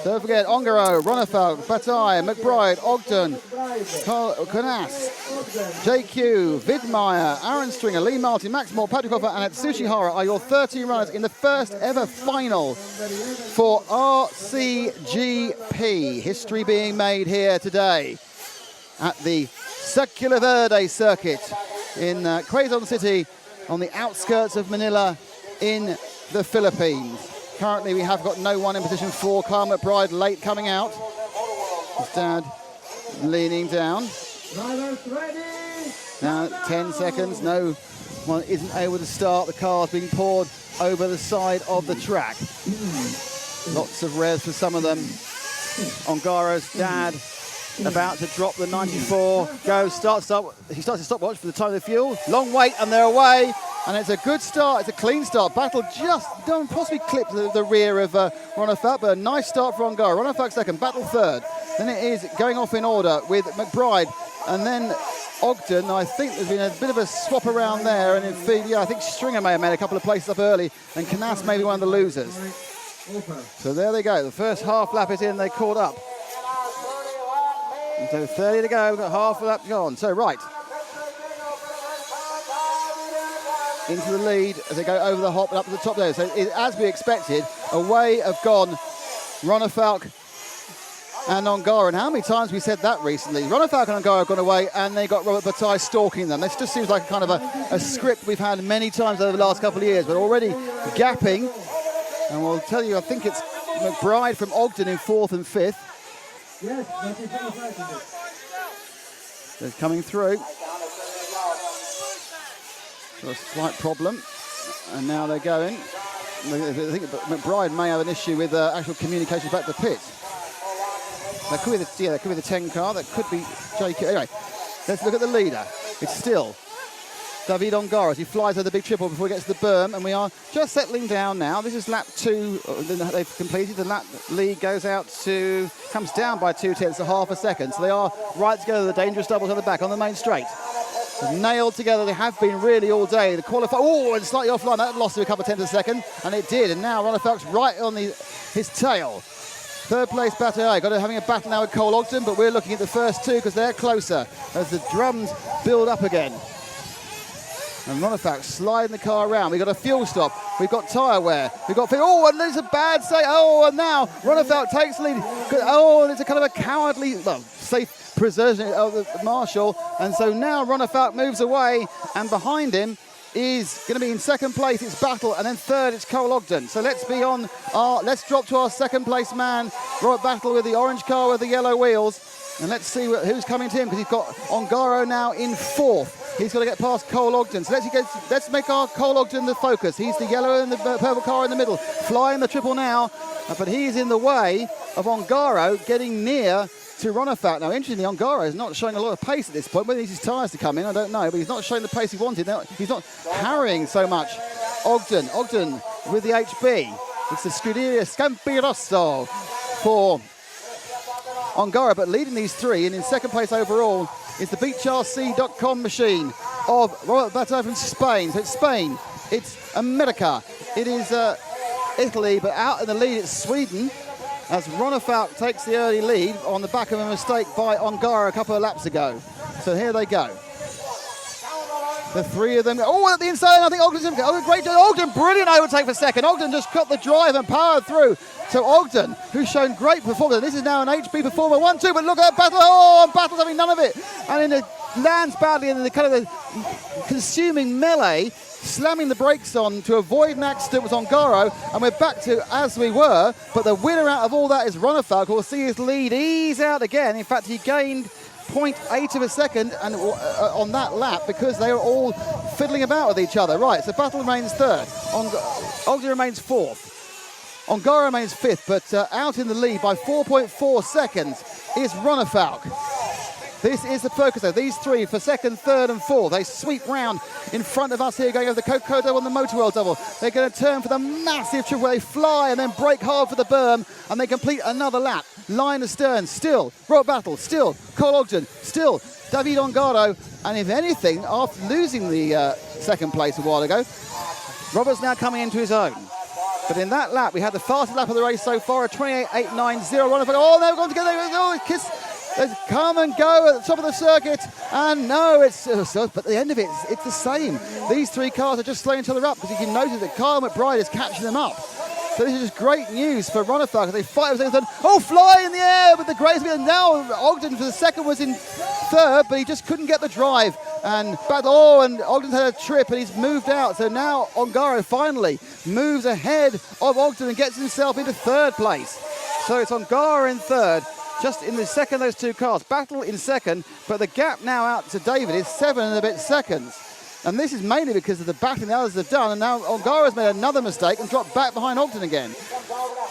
Don't forget, Ongaro, Ronefalk, Bataille, McBride, Ogden, Canas, JQ, Vidmeyer, Aaron Stringer, Lee Martin, Max Moore, Patrick Hoffer, and Atsushi are your 13 runners in the first ever final for Rcgp. History being made here today at the Circular Verde circuit in Quezon City on the outskirts of Manila in the Philippines. Currently, we have got no one in position 4. Kyle McBride late coming out. His dad leaning down. Now 10 seconds. No one isn't able to start. The car's being poured over the side of the track. Lots of revs for some of them. Ongaro's dad about to drop the 94. Go, start. He starts his stopwatch for the time of the fuel. Long wait, and they're away. And it's a good start. It's a clean start. Battle just don't possibly clip the rear of Ronefalk, but a nice start for Ongaro. Ronefalk second, Battle third. Then it is going off in order with McBride, and then Ogden. I think there's been a bit of a swap around there, and I think Stringer may have made a couple of places up early, and Canas may be one of the losers. So there they go. The first half lap is in. They caught up. And so 30 to go. We've got half a lap gone. So right. Into the lead as they go over the hop and up to the top there. So as we expected, away have gone Ronefalk and Ongaro. And how many times we said that recently? Ronefalk and Ongaro have gone away, and they got Robert Bataille stalking them. This just seems like a kind of a script we've had many times over the last couple of years, but already gapping. And we'll tell you, I think it's McBride from Ogden in 4th and 5th. Yes, they're coming through. A slight problem, and now they're going. I think McBride may have an issue with actual communications back to the pit. That could be that could be the 10 car. That could be JQ. Anyway, let's look at the leader. It's still David Ongaro as he flies over the big triple before he gets to the berm, and we are just settling down now. This is lap 2. They've completed. The lap lead comes down by 0.2 of half a second. So they are right together. The dangerous doubles on the back on the main straight. Nailed together, they have been really all day. The qualifier, and slightly offline, that lost him a couple of tenths of a second, and it did. And now Ronefalk's right on his tail. Third place Bataille, having a battle now with Cole Ogden, but we're looking at the first two because they're closer as the drums build up again. And Ronefalk sliding the car around. We've got a fuel stop. We've got tyre wear. We've got... and there's a bad say. And now Ronefalk takes the lead. And it's a kind of a cowardly... safe preservation of the marshal, and so now Ronefalk moves away, and behind him is going to be in second place. It's Battle, and then third it's Cole Ogden. So let's drop to our second place man, Robert Battle, with the orange car with the yellow wheels, and let's see who's coming to him, because he's got Ongaro now in 4th. He's got to get past Cole Ogden. So let's make our Cole Ogden the focus. He's the yellow and the purple car in the middle, flying the triple now, but he's in the way of Ongaro getting near to Ronefalk. Now, interestingly, Ongaro is not showing a lot of pace at this point. Whether he needs his tyres to come in, I don't know, but he's not showing the pace he wanted. Now, he's not harrying so much. Ogden with the HB. It's the Scuderia Scampirosso for Ongaro, but leading these three, and in second place overall is the BeachRC.com machine of Robert Bataille from Spain. So it's Spain, it's America, it is Italy, but out in the lead it's Sweden, as Ronefalk takes the early lead on the back of a mistake by Ongaro a couple of laps ago. So here they go. The three of them. At the inside, I think Ogden's going to go. Great job. Ogden, brilliant overtake for second. Ogden just cut the drive and powered through. So Ogden, who's shown great performance. This is now an HB performer. 1-2, but look at Battle. Battle's having none of it. And it lands badly in the kind of the consuming melee, slamming the brakes on to avoid an accident with Ongaro, and we're back to as we were, but the winner out of all that is Ronefalk, who will see his lead ease out again. In fact, he gained 0.8 of a second and on that lap because they were all fiddling about with each other. Right, so Battle remains third, Ogden remains fourth, Ongaro remains fifth, but out in the lead by 4.4 seconds is Ronefalk. This is the focus though. These three for second, third and fourth. They sweep round in front of us here, going over the Coca-Cola double and the Motor World double. They're going to turn for the massive triple. They fly and then brake hard for the berm, and they complete another lap. Line astern, still Robert Battle, still Cole Ogden, still David Ongaro, and if anything, after losing the second place a while ago, Robert's now coming into his own. But in that lap, we had the fastest lap of the race so far, a 28.890. Oh, they've gone together. Oh, kiss. Let's come and go at the top of the circuit. And no, but at the end of it, it's the same. These three cars are just slowing each other up because you can notice that Kyle McBride is catching them up. So this is just great news for Ronefalk. They fight with third. Oh, fly in the air with the great speed. And now Ogden for the second was in third, but he just couldn't get the drive. And Ogden's had a trip and he's moved out. So now Ongaro finally moves ahead of Ogden and gets himself into third place. So it's Ongaro in third, just in the second those two cars. Battle in second, but the gap now out to David is 7 and a bit seconds. And this is mainly because of the battling the others have done. And now Ongaro's made another mistake and dropped back behind Ogden again.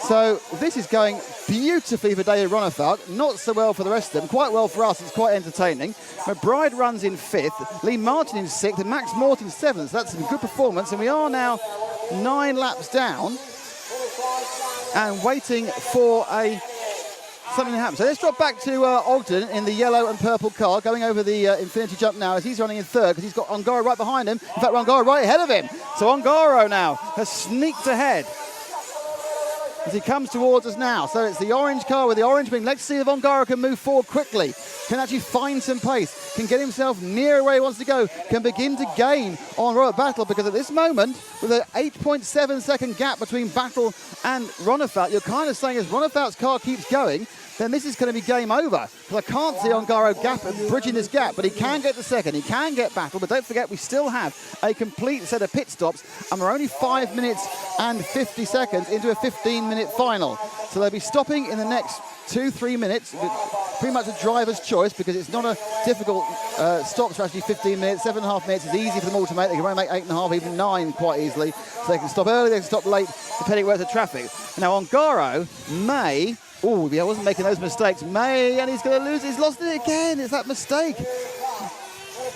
So this is going beautifully for David Ronefalk. Not so well for the rest of them. Quite well for us. It's quite entertaining. McBride runs in 5th. Lee Martin in 6th. And Max Morton 7th. So that's a good performance. And we are now 9 laps down and waiting for something to happen. So let's drop back to Ogden in the yellow and purple car, going over the Infinity Jump now as he's running in third because he's got Ongaro right behind him. In fact, Ongaro right ahead of him. So Ongaro now has sneaked ahead as he comes towards us now. So it's the orange car with the orange wing. Let's see if Ongaro can move forward quickly, can actually find some pace, can get himself near where he wants to go, can begin to gain on Robert Battle, because at this moment, with an 8.7 second gap between Battle and Ronefalk, you're kind of saying as Ronefalk's car keeps going, then this is going to be game over. Because I can't see Ongaro bridging this gap, but he can get the second, he can get Battle, but don't forget we still have a complete set of pit stops, and we're only 5 minutes and 50 seconds into a 15-minute final. So they'll be stopping in the next 2-3 minutes, pretty much a driver's choice, because it's not a difficult stop strategy. 15 minutes, 7.5 minutes is easy for them all to make. They can only make 8.5, even 9 quite easily. So they can stop early, they can stop late, depending where the traffic. Now Ongaro may, I wasn't making those mistakes, and he's going to lose. He's lost it again. It's that mistake.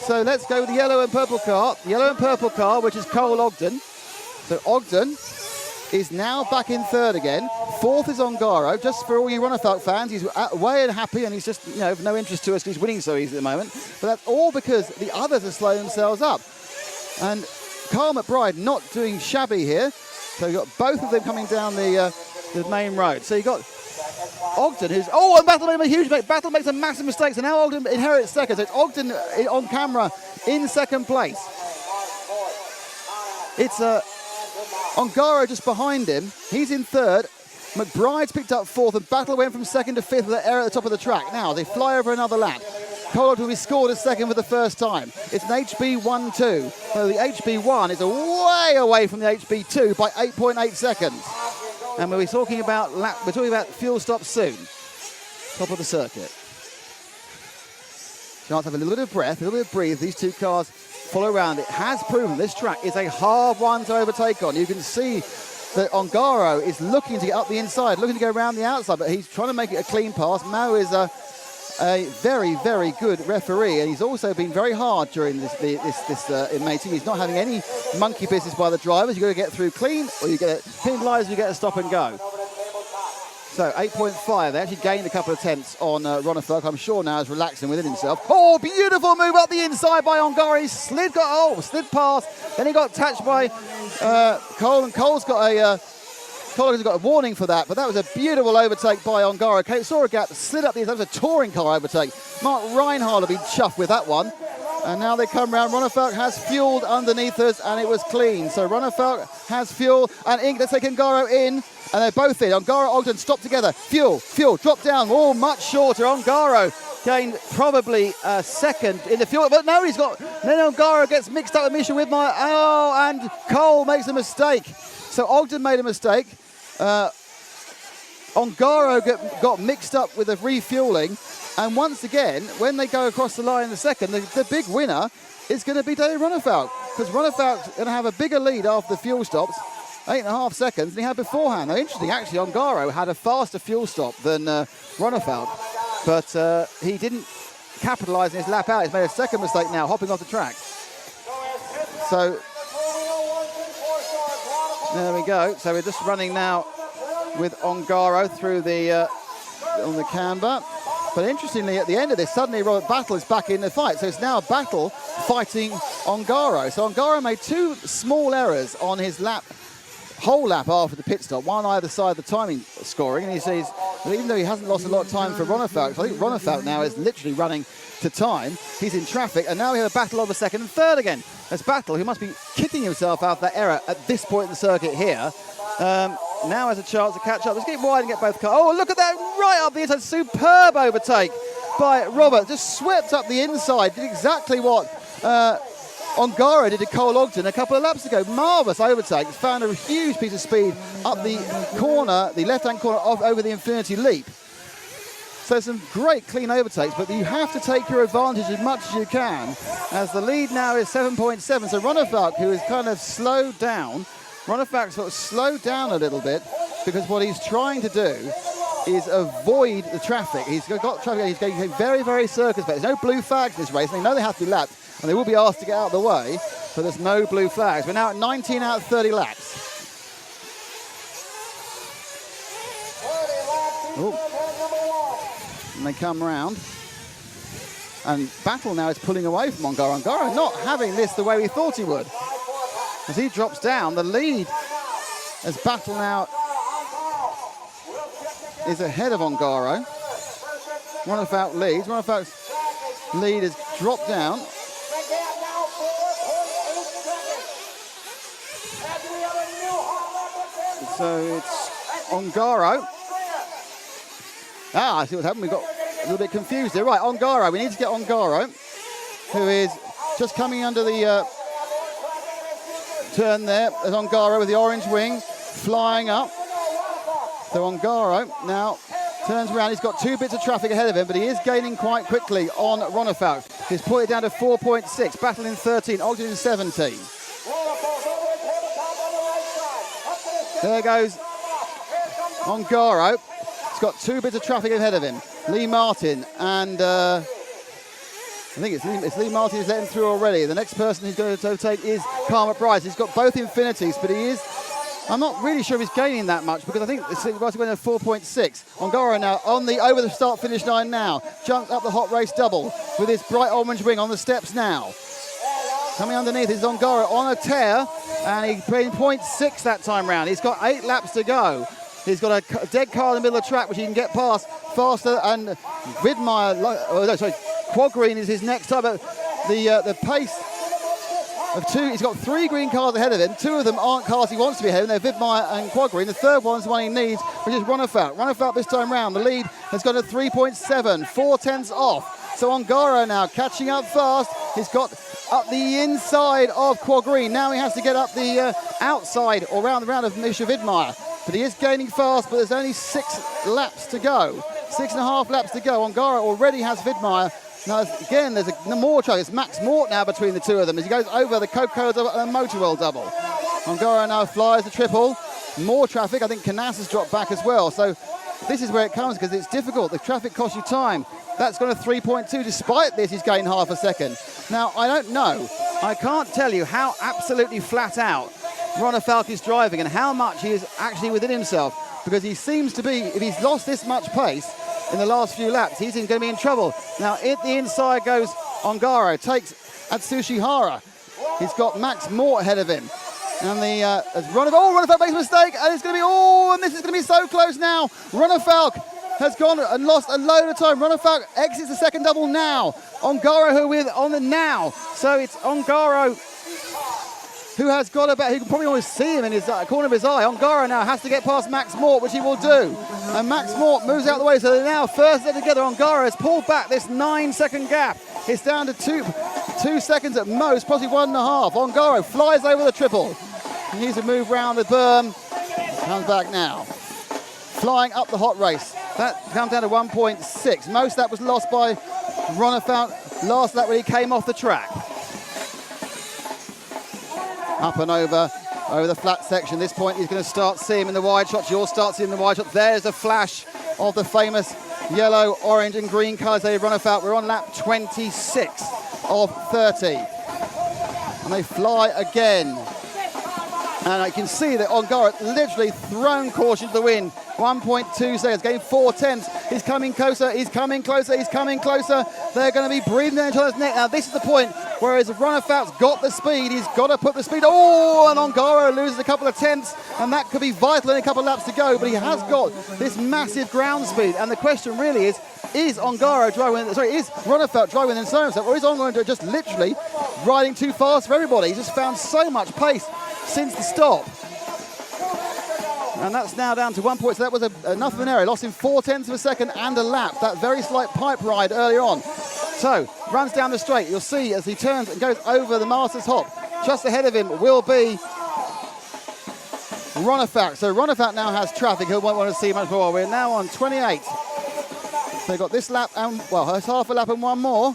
So let's go with the yellow and purple car. The yellow and purple car, which is Cole Ogden. So Ogden is now back in third again. Fourth is Ongaro. Just for all you Ronefalk fans, he's way and happy, and he's just of no interest to us because he's winning so easy at the moment. But that's all because the others are slowing themselves up. And Carl McBride not doing shabby here. So you've got both of them coming down the main road. So you've got Ogden, who's... and Battle made a huge mistake. Battle makes a massive mistake, so now Ogden inherits second. So it's Ogden on camera in second place. It's Ongaro just behind him. He's in third. McBride's picked up fourth, and Battle went from second to fifth with that error at the top of the track. Now they fly over another lap. Cole Ogden will be scored as second for the first time. It's an HB1-2. So the HB1 is way away from the HB2 by 8.8 seconds. And we're talking about fuel stops soon. Top of the circuit. Chance to have a little bit of breath, a little bit of breathe. These two cars follow around. It has proven this track is a hard one to overtake on. You can see that Ongaro is looking to get up the inside, looking to go around the outside, but he's trying to make it a clean pass. Mo is a very, very good referee, and he's also been very hard during this mating. He's not having any monkey business by the drivers. You've got to get through clean, or you get penalised, you get a stop and go. So 8.5, they actually gained a couple of tenths on Ronefalk. I'm sure now is relaxing within himself. Oh, beautiful move up the inside by Ongaro. He slid past. Then he got touched by Cole, and Cole's got a warning for that, but that was a beautiful overtake by Ongaro. Okay, saw a gap, slid up the inside. That was a touring car overtake. Mark Reinhardt will be chuffed with that one. And now they come round. Ronefalk has fueled underneath us, and it was clean. So Ronefalk has fuel, and let's take Ongaro in, and they're both in. Ongaro, Ogden, stop together. Fuel, drop down. Oh, much shorter. Ongaro gained probably second in the fuel, but no, then Ongaro gets mixed up with Misha Widmeyer. And Cole makes a mistake. So Ogden made a mistake. Ongaro got mixed up with the refueling. And once again, when they go across the line in the second, the big winner is going to be David Ronefalk, because Ronefalk's going to have a bigger lead after the fuel stops, 8.5 seconds, than he had beforehand. Now, interesting, actually, Ongaro had a faster fuel stop than Ronefalk, but he didn't capitalise in his lap out. He's made a second mistake now, hopping off the track. So, there we go. So we're just running now with Ongaro through on the camber. But interestingly, at the end of this, suddenly Robert Battle is back in the fight. So it's now Battle fighting Ongaro. So Ongaro made 2 small errors on his lap whole lap after the pit stop, one either side of the timing scoring, and he says, even though he hasn't lost a lot of time for Ronnefalk, I think Ronnefalk now is literally running to time. He's in traffic, and now we have a battle over second and third again. There's Battle, who must be kicking himself out of that error at this point in the circuit here. Now has a chance to catch up. Let's get wide and get both cars. Oh, look at that, right up the inside. Superb overtake by Robert. Just swept up the inside. Did exactly what Ongaro did to Cole Ogden a couple of laps ago. Marvellous overtake. Found a huge piece of speed up the corner, the left-hand corner over the Infinity Leap. So some great clean overtakes, but you have to take your advantage as much as you can, as the lead now is 7.7. So Ronnefalk, who is kind of slowed down, Ronnefalk sort of slowed down a little bit, because what he's trying to do is avoid the traffic. He's got traffic, he's going very, very circumspect. There's no blue flags in this race, and they know they have to be lapped, and they will be asked to get out of the way, but there's no blue flags. We're now at 19 out of 30 laps. Ooh. And they come round, and Battle now is pulling away from Ongaro. Ongaro not having this the way we thought he would. As he drops down, the lead as Battle now is ahead of Ongaro. Ronnefalk leads. Ronnefalk's lead has dropped down. So it's Ongaro. I see what's happened. We've got a little bit confused there. Right, Ongaro. We need to get Ongaro, who is just coming under the turn there. There's Ongaro with the orange wing flying up. So Ongaro now turns around. He's got 2 bits of traffic ahead of him, but he is gaining quite quickly on Ronnefalk. He's put it down to 4.6. Battle in 13. Ogden in 17. There goes Ongaro. He's got 2 bits of traffic ahead of him. Lee Martin and I think it's Lee Martin who's let him through already. The next person who's going to overtake is Carl McBride. He's got both Infinities, but he is, I'm not really sure if he's gaining that much, because I think it's going to 4.6. Ongaro now on the over the start finish line now. Jumps up the hot race double with his bright orange wing on the steps now. Coming underneath is Ongaro on a tear, and he's playing 0.6 that time round. He's got 8 laps to go. He's got a dead car in the middle of the track, which he can get past faster, and Widmeyer, Quad Green is his next time. But the pace of 2, he's got 3 green cars ahead of him. 2 of them aren't cars he wants to be ahead of. They're Widmeyer and Quad Green. The third one's the one he needs, which is Ronnefalk. Ronnefalk this time round, the lead has got a 3.7, 4/10 off. So Ongaro now catching up fast. He's got up the inside of Quad Green. Now he has to get up the outside or round the round of Misha Widmeyer. But he is gaining fast, but there's only 6 laps to go. 6.5 laps to go. Ongaro already has Widmeyer. Now, again, there's more traffic. It's Max Mort now between the 2 of them as he goes over the Coca-Cola double and the Motorwell double. Ongaro now flies the triple. More traffic. I think Canas has dropped back as well. So this is where it comes, because it's difficult. The traffic costs you time. That's gone to 3.2. Despite this, he's gained half a second. Now, I don't know. I can't tell you how absolutely flat out Ronnefalk is driving and how much he is actually within himself, because he seems to be, if he's lost this much pace in the last few laps, he's going to be in trouble. Now, at the inside goes Ongaro, takes Atsushi Hara. He's got Max Mort ahead of him. And the Ronnefalk makes a mistake, and it's going to be, and this is going to be so close now. Ronnefalk has gone and lost a load of time. Ronnefalk exits the second double now. Ongaro who with on the now. So it's Ongaro who has got about, he can probably almost see him in his corner of his eye. Ongaro now has to get past Max Mort, which he will do. And Max Mort moves out of the way, so they're now first together. Ongaro has pulled back this 9-second gap. It's down to 2 seconds at most, possibly 1.5. Ongaro flies over the triple. He needs to move round the berm. Comes back now. Flying up the hot race. That comes down to 1.6. Most of that was lost by Ronnefalk last lap when he came off the track. Up and over the flat section. This point he's going to start seeing him in the wide shots. You'll start seeing the wide shots. There's a flash of the famous yellow, orange and green colours they run about. We're on lap 26 of 30. And they fly again. And I can see that Ongaro literally thrown caution to the wind. 1.2 seconds, gained 4/10. He's coming closer, he's coming closer, he's coming closer. They're going to be breathing down each other's neck. Now this is the point Whereas if Runafout's got the speed, he's got to put the speed. Oh, and Ongaro loses a couple of tenths, and that could be vital in a couple of laps to go. But he has got this massive ground speed, and the question really is Ongaro driving? Sorry, is Runafout driving in himself, or is Ongaro just literally riding too fast for everybody? He's just found so much pace since the stop. And that's now down to 1 point, so that was enough of an error. Lost him 0.4 of a second and a lap. That very slight pipe ride earlier on. So, runs down the straight. You'll see as he turns and goes over the Masters hop. Just ahead of him will be Runafout. So Runafout now has traffic. He won't want to see much more. We're now on 28. So they've got this lap and, well, it's half a lap and one more.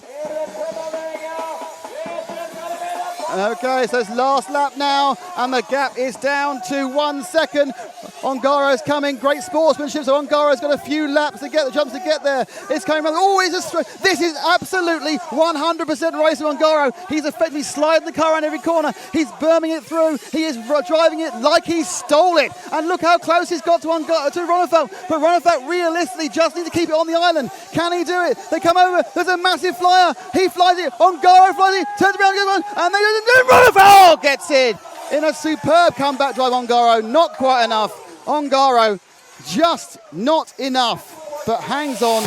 Okay, so it's last lap now, and the gap is down to 1 second. Ongaro's coming, great sportsmanship, so Ongaro's got a few laps to get the jumps to get there. It's coming around, oh, this is absolutely 100% race of Ongaro. He's effectively sliding the car around every corner. He's berming it through. He is driving it like he stole it. And look how close he's got to Runafout. But Runafout realistically just needs to keep it on the island. Can he do it? They come over, there's a massive flyer. He flies it, Ongaro flies it, turns around, and Runafout gets it. In a superb comeback drive, Ongaro, not quite enough. Ongaro, just not enough, but hangs on.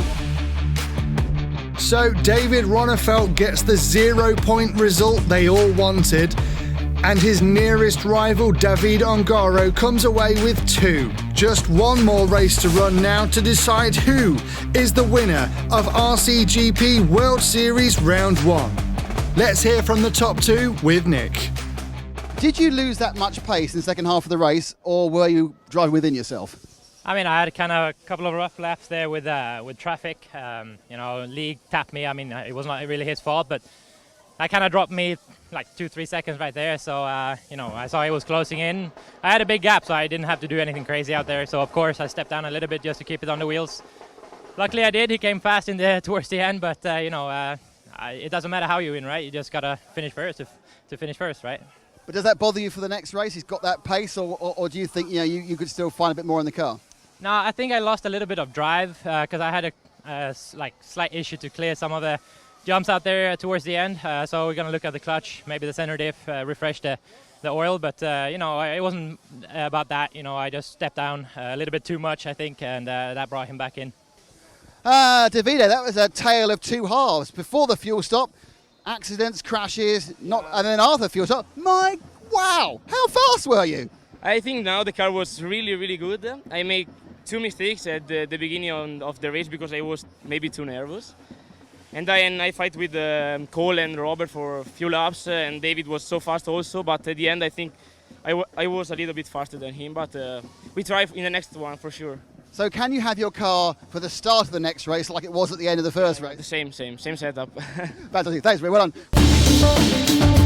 So David Runafout gets the 0 point result they all wanted, and his nearest rival, David Ongaro, comes away with 2. Just one more race to run now to decide who is the winner of Rcgp World Series Round 1. Let's hear from the top 2 with Nick. Did you lose that much pace in the second half of the race, or were you driving within yourself? I mean, I had kind of a couple of rough laps there with traffic. Lee tapped me. I mean, it was not really his fault, but that kind of dropped me like 2-3 seconds right there. So, I saw he was closing in. I had a big gap, so I didn't have to do anything crazy out there. So, of course, I stepped down a little bit just to keep it on the wheels. Luckily, I did. He came fast in there towards the end, but, it doesn't matter how you win, right? You just got to finish first to finish first, right? But does that bother you for the next race? He's got that pace, or do you think you could still find a bit more in the car? No, I think I lost a little bit of drive because I had a slight issue to clear some of the jumps out there towards the end. So we're going to look at the clutch, maybe the center diff, refresh the oil. But, it wasn't about that. I just stepped down a little bit too much, I think, and that brought him back in. Davide, that was a tale of two halves. Before the fuel stop, accidents, crashes, and then after the fuel stop, wow, how fast were you? I think now the car was really, really good. I made 2 mistakes at the beginning of the race because I was maybe too nervous. And then I fight with Cole and Robert for a few laps, and David was so fast also, but at the end I think I was a little bit faster than him, but we try in the next one for sure. So can you have your car for the start of the next race like it was at the end of the first race? The same setup. Fantastic, thanks, very well done.